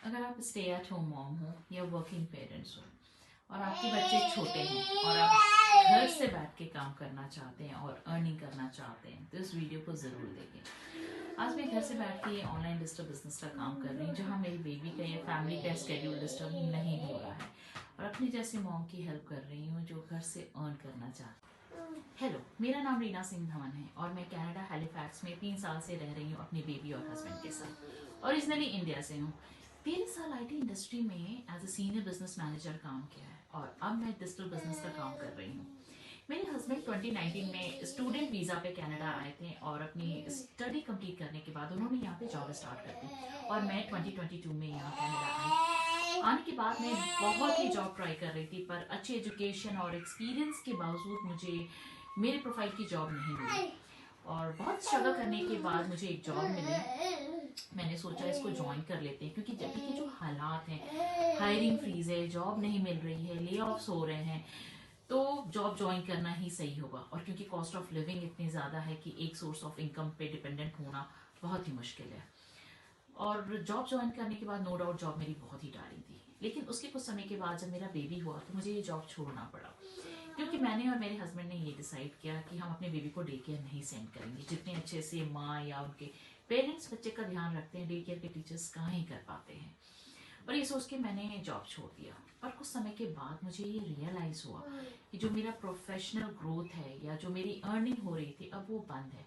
अगर आप stay at home mom हो या वर्किंग पेरेंट्स हो और आपके बच्चे छोटे हैं और आप घर से बैठ के काम करना चाहते हैं और अर्निंग करना चाहते हैं तो इस वीडियो को ज़रूर देखें। आज मैं घर से बैठ के ऑनलाइन डिजिटल बिजनेस का काम कर रही हूँ जहाँ मेरी बेबी का या फैमिली का स्केड्यूल डिस्टर्ब नहीं हो रहा है और अपनी जैसी मॉम की हेल्प कर रही हूँ जो घर से अर्न करना चाहती है। हेलो, मेरा नाम रीना सिंह धवन है और मैं कनाडा हैलिफैक्स में 3 साल से रह रही हूँ अपनी बेबी और हस्बैंड के साथ। ओरिजिनली इंडिया से हूँ। 3 साल आईटी इंडस्ट्री में as a senior business manager काम किया है और अब मैं डिजिटल बिजनेस का काम कर रही हूँ। मेरे हस्बैंड 2019 में स्टूडेंट वीज़ा पे कनाडा आए थे और अपनी स्टडी कंप्लीट करने के बाद उन्होंने यहाँ पे जॉब स्टार्ट कर दी और मैं 2022 में यहाँ कनाडा आई। आने के बाद मैं बहुत ही जॉब ट्राई कर रही थी पर अच्छी एजुकेशन और एक्सपीरियंस के बावजूद मुझे मेरे प्रोफाइल की जॉब नहीं मिली और बहुत स्ट्रगल करने के बाद मुझे एक जॉब मिली। मैंने सोचा इसको ज्वाइन कर लेते हैं क्योंकि जब के जो हालात हैं, हायरिंग फ्रीज है, जॉब नहीं मिल रही है, ले ऑफ्स हो रहे हैं, तो जॉब ज्वाइन करना ही सही होगा। और क्योंकि कॉस्ट ऑफ लिविंग इतनी ज़्यादा है कि एक सोर्स ऑफ इनकम पे डिपेंडेंट होना बहुत ही मुश्किल है। और जॉब ज्वाइन करने के बाद नो डाउट जॉब मेरी बहुत ही डाली थी, लेकिन उसके कुछ समय के बाद जब मेरा बेबी हुआ तो मुझे ये जॉब छोड़ना पड़ा क्योंकि मैंने और मेरे हस्बैंड ने ये डिसाइड किया कि हम अपने बेबी को डे केयर नहीं सेंड करेंगे। जितने अच्छे से माँ या उनके पेरेंट्स बच्चे का ध्यान रखते हैं, डे केयर के टीचर्स कहाँ ही कर पाते हैं। और ये सोच के मैंने जॉब छोड़ दिया। पर कुछ समय के बाद मुझे ये रियलाइज हुआ कि जो मेरा प्रोफेशनल ग्रोथ है या जो मेरी अर्निंग हो रही थी अब वो बंद है।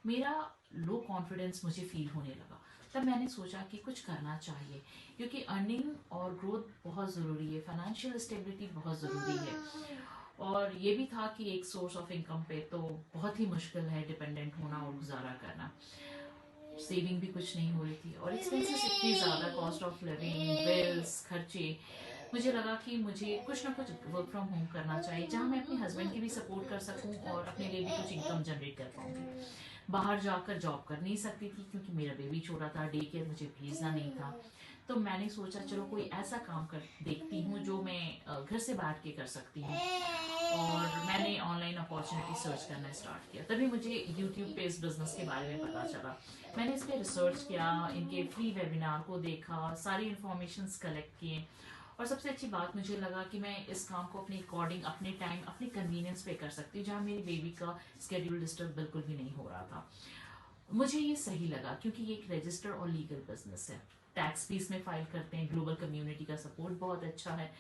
मेरा लो कॉन्फिडेंस मुझे फील होने लगा। तब मैंने सोचा कि कुछ करना चाहिए क्योंकि अर्निंग और ग्रोथ बहुत ज़रूरी है, फाइनेंशियल स्टेबिलिटी बहुत ज़रूरी है। और ये भी था कि एक सोर्स ऑफ इनकम पे तो बहुत ही मुश्किल है डिपेंडेंट होना और गुजारा करना। सेविंग भी कुछ नहीं हो रही थी और एक्सपेंसेस इतनी ज़्यादा, कॉस्ट ऑफ लिविंग, बिल्स, खर्चे। मुझे लगा कि मुझे कुछ ना कुछ वर्क फ्रॉम होम करना चाहिए जहाँ मैं अपने हस्बैंड की भी सपोर्ट कर सकूँ और अपने लिए भी कुछ इनकम जनरेट कर पाऊँगी। बाहर जाकर जॉब कर नहीं सकती थी क्योंकि मेरा बेबी छोटा था, डे केयर मुझे भेजना नहीं था। तो मैंने सोचा चलो कोई ऐसा काम कर देखती हूँ जो मैं घर से बैठ के कर सकती हूँ। और मैंने ऑनलाइन अपॉर्चुनिटी सर्च करना स्टार्ट किया। तभी मुझे यूट्यूब पे इस बिजनेस के बारे में पता चला। मैंने इस पर रिसर्च किया, इनके फ्री वेबिनार को देखा, सारी इन्फॉर्मेशन कलेक्ट किए और सबसे अच्छी बात मुझे लगा कि मैं इस काम को अपने अकॉर्डिंग, अपने टाइम, अपनी कन्वीनियंस पे कर सकती हूँ जहाँ मेरी बेबी का स्केड्यूल डिस्टर्ब बिल्कुल भी नहीं हो रहा था। मुझे ये सही लगा क्योंकि ये एक रजिस्टर और लीगल बिजनेस है। टैक्स भी इसमें फाइल करते हैं, ग्लोबल कम्युनिटी का सपोर्ट बहुत अच्छा है।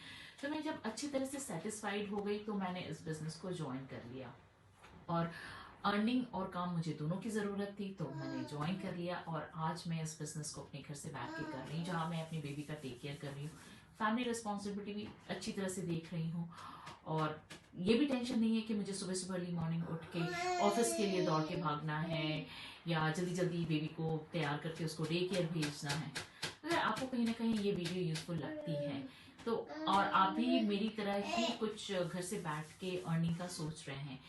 तो मैं जब अच्छी तरह से सेटिस्फाइड हो गई तो मैंने इस बिजनेस को ज्वाइन कर लिया और अर्निंग और काम मुझे दोनों की ज़रूरत थी तो मैंने ज्वाइन कर लिया। और आज मैं इस बिज़नेस को अपने घर से बैठ के कर रही हूँ जहाँ मैं अपनी बेबी का टेक केयर कर रही हूँ, फैमिली रिस्पॉन्सिबिलिटी भी अच्छी तरह से देख रही हूँ और ये भी टेंशन नहीं है कि मुझे सुबह सुबह अर्ली मॉर्निंग उठ के ऑफिस के लिए दौड़ के भागना है या जल्दी जल्दी बेबी को तैयार करके उसको डे केयर भेजना है। अगर आपको कहीं ना कहीं ये वीडियो यूजफुल लगती है तो और आप भी मेरी तरह ही कुछ घर से बैठ के अर्निंग का सोच रहे हैं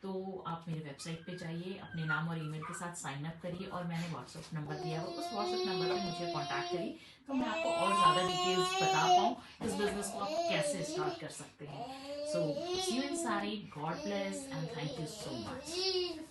तो आप मेरे वेबसाइट पे जाइए, अपने नाम और ईमेल के साथ साइन अप करिए और मैंने व्हाट्सएप नंबर दिया हुआ, उस व्हाट्सएप नंबर पे मुझे कांटेक्ट करिए तो मैं आपको और ज़्यादा डिटेल्स बता पाऊँ इस बिजनेस को आप कैसे स्टार्ट कर सकते हैं। So see you inside, God bless and thank you so much.